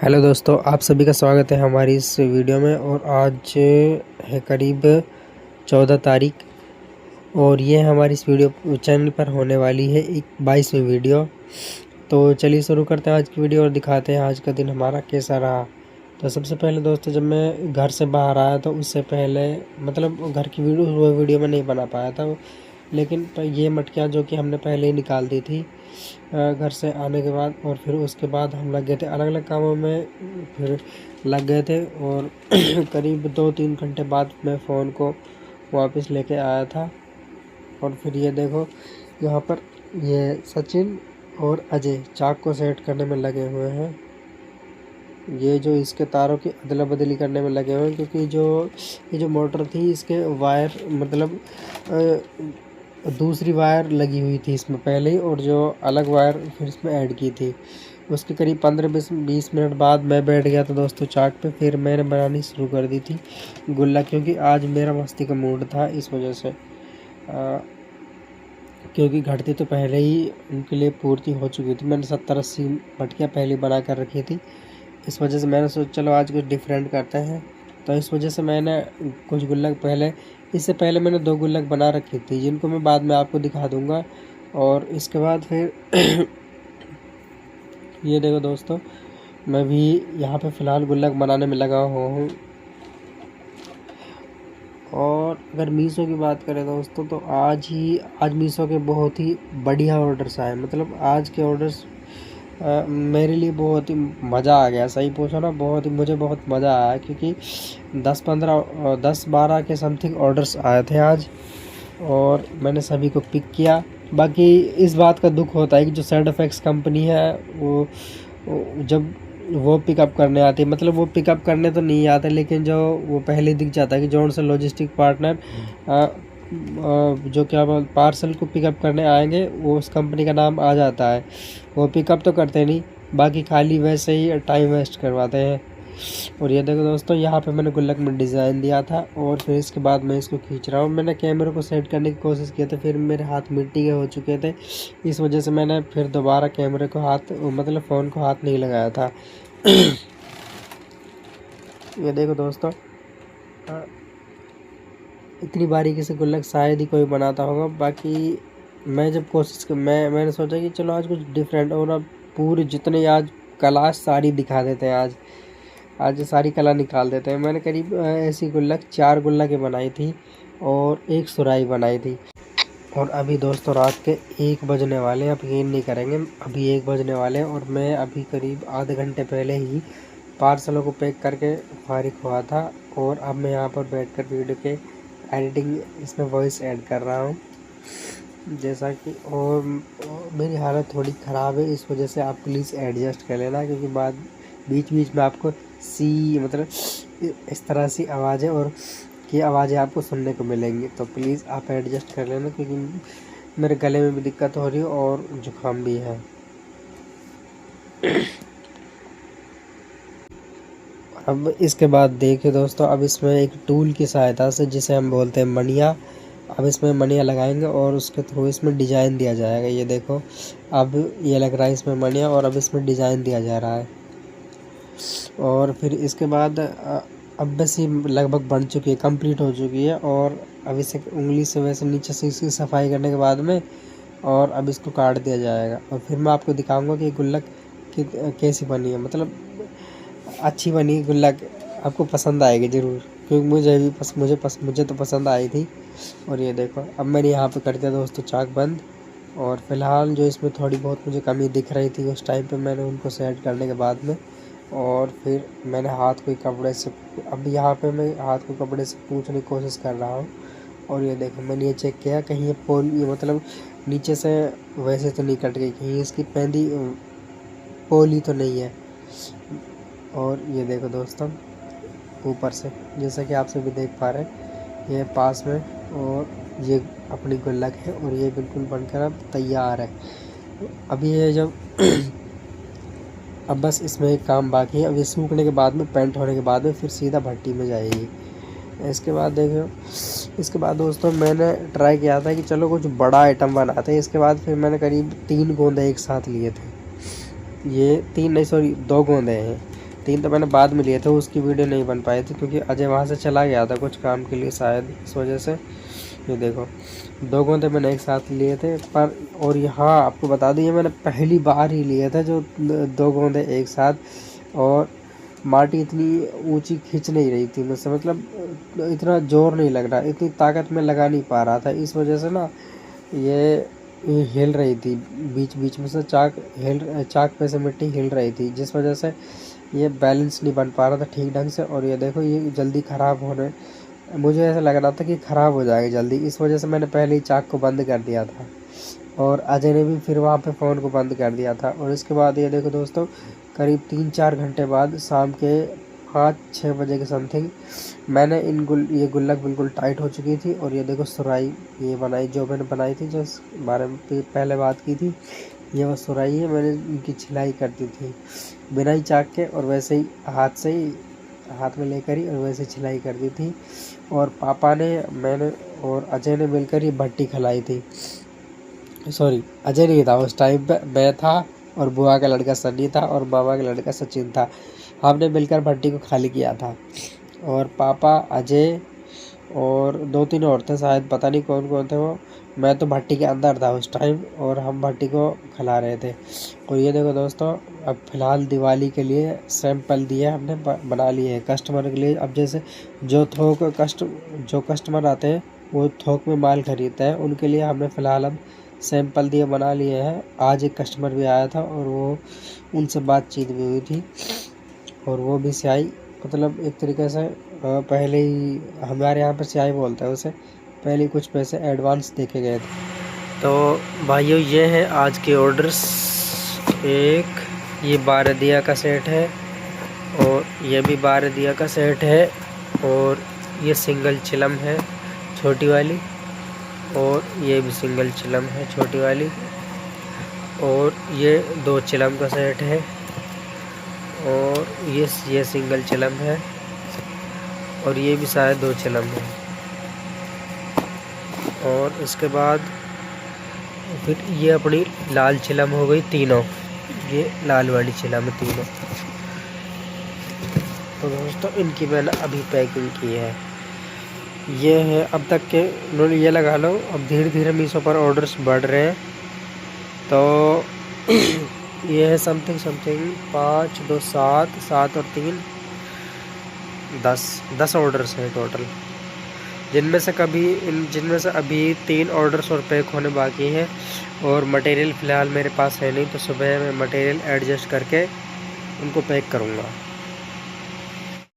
Hello दोस्तों, आप सभी का स्वागत है हमारी इस वीडियो में। और आज है करीब 14 तारीख और ये हमारी इस वीडियो चैनल पर होने वाली है एक 22वीं वीडियो। तो चलिए शुरू करते हैं आज की वीडियो और दिखाते हैं आज का दिन हमारा कैसा रहा। तो सबसे पहले दोस्तों, जब मैं घर से बाहर आया तो उससे पहले मतलब घर की वीडियो में नहीं बना पाया था, लेकिन ये मटकियाँ जो कि हमने पहले ही निकाल दी थी घर से आने के बाद। और फिर उसके बाद हम लग गए थे अलग अलग कामों में, फिर लग गए थे और करीब 2-3 घंटे बाद मैं फ़ोन को वापस लेके आया था। और फिर ये देखो, यहाँ पर ये सचिन और अजय चाक को सेट करने में लगे हुए हैं। ये जो इसके तारों की अदला बदली करने में लगे हुए हैं, क्योंकि ये जो मोटर थी इसके वायर मतलब दूसरी वायर लगी हुई थी इसमें पहले ही, और जो अलग वायर फिर इसमें ऐड की थी। उसके करीब 15-20 मिनट बाद मैं बैठ गया था दोस्तों चाक पे। फिर मैंने बनानी शुरू कर दी थी गुल्ला, क्योंकि आज मेरा मस्ती का मूड था इस वजह से। क्योंकि घटती तो पहले ही उनके लिए पूर्ति हो चुकी थी। मैंने 70-80 मटकियाँ पहले बना कर रखी थी, इस वजह से मैंने सोचा चलो आज कुछ डिफरेंट करते हैं। तो इस वजह से मैंने कुछ गुल्लक इससे पहले मैंने 2 गुल्लक बना रखी थी, जिनको मैं बाद में आपको दिखा दूंगा। और इसके बाद फिर ये देखो दोस्तों, मैं भी यहाँ पे फ़िलहाल गुल्लक बनाने में लगा हुआ हूँ। और अगर मीशो की बात करें दोस्तों, तो आज मीशो के बहुत ही बढ़िया ऑर्डर्स आए। मतलब आज के ऑर्डर्स मेरे लिए बहुत ही मज़ा आ गया। सही पूछो ना, मुझे बहुत मज़ा आया, क्योंकि 10-12 के समथिंग ऑर्डर्स आए थे आज, और मैंने सभी को पिक किया। बाकी इस बात का दुख होता है कि जो सैडफेक्स कंपनी है जब वो पिकअप करने आती है, मतलब वो पिकअप करने तो नहीं आते, लेकिन जो वो पहले दिख जाता है कि जॉनसन लॉजिस्टिक पार्टनर जो क्या पार्सल को पिकअप करने आएंगे, वो उस कंपनी का नाम आ जाता है। वो पिकअप तो करते नहीं, बाकी खाली वैसे ही टाइम वेस्ट करवाते हैं। और ये देखो दोस्तों, यहाँ पे मैंने गुल्लक में डिज़ाइन दिया था और फिर इसके बाद मैं इसको खींच रहा हूँ। मैंने कैमरे को सेट करने की कोशिश की थी, फिर मेरे हाथ मिट्टी के हो चुके थे, इस वजह से मैंने फिर दोबारा कैमरे को मतलब फ़ोन को हाथ नहीं लगाया था। ये देखो दोस्तों, इतनी बारीकी से गुल्लक शायद ही कोई बनाता होगा। बाकी मैं जब मैंने सोचा कि चलो आज कुछ डिफरेंट, और अब पूरे जितने आज कला सारी दिखा देते हैं। आज सारी कला निकाल देते हैं। मैंने करीब ऐसी 4 गुल्लकें बनाई थी और 1 सुराही बनाई थी। और अभी दोस्तों रात के 1 बजने वाले हैं, आप यकीन नहीं करेंगे, अभी 1 बजने वाले हैं। और मैं अभी करीब आधे घंटे पहले ही पार्सलों को पैक करके फारिग हुआ था, और अब मैं यहाँ पर बैठकर वीडियो के एडिटिंग इसमें वॉइस ऐड कर रहा हूँ, जैसा कि और मेरी हालत थोड़ी ख़राब है, इस वजह से आप प्लीज़ एडजस्ट कर लेना, क्योंकि बीच बीच में आपको मतलब इस तरह सी आवाज़ें आवाज़ें आपको सुनने को मिलेंगी। तो प्लीज़ आप एडजस्ट कर लेना, क्योंकि मेरे गले में भी दिक्कत हो रही है और जुकाम भी है। अब इसके बाद देखिए दोस्तों, अब इसमें एक टूल की सहायता से, जिसे हम बोलते हैं मनिया, अब इसमें मनिया लगाएंगे और उसके थ्रू इसमें डिज़ाइन दिया जाएगा। ये देखो, अब ये लग रहा है इसमें मनिया, और अब इसमें डिज़ाइन दिया जा रहा है। और फिर इसके बाद अब बस ये लगभग बन चुकी है, कंप्लीट हो चुकी है। और अब इसे उंगली से वैसे नीचे से इसकी सफाई करने के बाद में, और अब इसको काट दिया जाएगा। और फिर मैं आपको दिखाऊंगा कि गुल्लक कैसी बनी है। मतलब अच्छी बनी गुल्लक, आपको पसंद आएगी ज़रूर, क्योंकि मुझे तो पसंद आई थी। और ये देखो, अब मैंने यहाँ पे कर दिया दोस्तों चाक बंद। और फिलहाल जो इसमें थोड़ी बहुत मुझे कमी दिख रही थी उस टाइम पे, मैंने उनको सेट करने के बाद में, और फिर मैंने हाथ को कपड़े से, अब यहाँ पे मैं हाथ को कपड़े से पोंछने की कोशिश कर रहा हूँ। और ये देखो, मैंने ये चेक किया कहीं ये मतलब नीचे से वैसे तो नहीं कट गई, कहीं इसकी पेंदी पोली तो नहीं है। और ये देखो दोस्तों, ऊपर से जैसा कि आप सभी देख पा रहे हैं, ये पास में, और ये अपनी गुल्लक है, और ये बिल्कुल बनकर अब तैयार है। अभी ये जब अब बस इसमें एक काम बाकी है। अब ये सूखने के बाद में, पेंट होने के बाद में, फिर सीधा भट्टी में जाएगी। इसके बाद दोस्तों मैंने ट्राई किया था कि चलो कुछ बड़ा आइटम बनाते हैं। इसके बाद फिर मैंने करीब 3 गोंदे एक साथ लिए थे। ये 3 नहीं, सॉरी 2 गोंदे हैं। 3 तो मैंने बाद में लिए थे, उसकी वीडियो नहीं बन पाई थी क्योंकि अजय वहाँ से चला गया था कुछ काम के लिए शायद, इस वजह से। ये देखो 2 गोंदे मैंने एक साथ लिए थे, पर और यहाँ आपको बता दूँ ये मैंने पहली बार ही लिए थे जो 2 गोंदे एक साथ, और माटी इतनी ऊंची खींच नहीं रही थी मुझसे, मतलब इतना जोर नहीं लग रहा, इतनी ताकत में लगा नहीं पा रहा था, इस वजह से ना ये हिल रही थी बीच बीच में से, चाक पे से मिट्टी हिल रही थी, जिस वजह से ये बैलेंस नहीं बन पा रहा था ठीक ढंग से। और ये देखो ये जल्दी ख़राब होने, मुझे ऐसा लग रहा था कि ख़राब हो जाएगी जल्दी, इस वजह से मैंने पहले ही चाक को बंद कर दिया था, और अजय ने भी फिर वहाँ पे फ़ोन को बंद कर दिया था। और इसके बाद ये देखो दोस्तों करीब 3-4 घंटे बाद शाम के 5-6 बजे के समथिंग मैंने ये गुल्लक बिल्कुल टाइट हो चुकी थी, और ये देखो सुराई ये बनाई जो मैंने बनाई थी, जो इस बारे में पहले बात की थी, ये वो सुराई है, मैंने इनकी छिलाई कर दी थी बिना ही चाक के, और वैसे ही हाथ में लेकर ही और वैसे छिलाई कर दी थी। और पापा ने, मैंने और अजय ने मिलकर ये भट्टी खिलाई थी। सॉरी, अजय नहीं था उस टाइम पे, मैं था और बुआ का लड़का सन्नी था और मामा का लड़का सचिन था, हमने मिलकर भट्टी को खाली किया था। और पापा, अजय और 2-3 और थे शायद, पता नहीं कौन कौन थे वो, मैं तो भट्टी के अंदर था उस टाइम, और हम भट्टी को खिला रहे थे। और ये देखो दोस्तों अब फ़िलहाल दिवाली के लिए सैंपल दिए हमने बना लिए हैं कस्टमर के लिए। अब जैसे जो कस्टमर आते हैं वो थोक में माल खरीदते हैं, उनके लिए हमने फ़िलहाल अब सैंपल दिए बना लिए हैं। आज एक कस्टमर भी आया था और वो उनसे बातचीत भी हुई थी, और वो भी स्याही, मतलब एक तरीके से पहले ही, हमारे यहाँ पर स्याही बोलते हैं उसे, पहले कुछ पैसे एडवांस देके गए थे। तो भाइयों ये है आज के ऑर्डर्स, एक ये 12 दिया का सेट है, और ये भी 12 दिया का सेट है, और ये सिंगल चिलम है छोटी वाली, और ये भी सिंगल चिलम है छोटी वाली, और ये 2 चिलम का सेट है, और ये सिंगल चिलम है, और ये भी शायद 2 चिलम है। और इसके बाद फिर ये अपनी लाल चिलम हो गई तीनों, ये लाल वाली चिलम है तीनों। तो दोस्तों इनकी मैंने अभी पैकिंग की है, ये है अब तक के, उन्होंने ये लगा लो अब धीरे धीरे मीशो पर ऑर्डर्स बढ़ रहे हैं। तो ये है समथिंग 5, 2, 7 और 3 10 ऑर्डर्स हैं टोटल, जिनमें से अभी 3 ऑर्डर्स और पैक होने बाकी हैं, और मटेरियल फ़िलहाल मेरे पास है नहीं, तो सुबह मैं मटेरियल एडजस्ट करके उनको पैक करूँगा।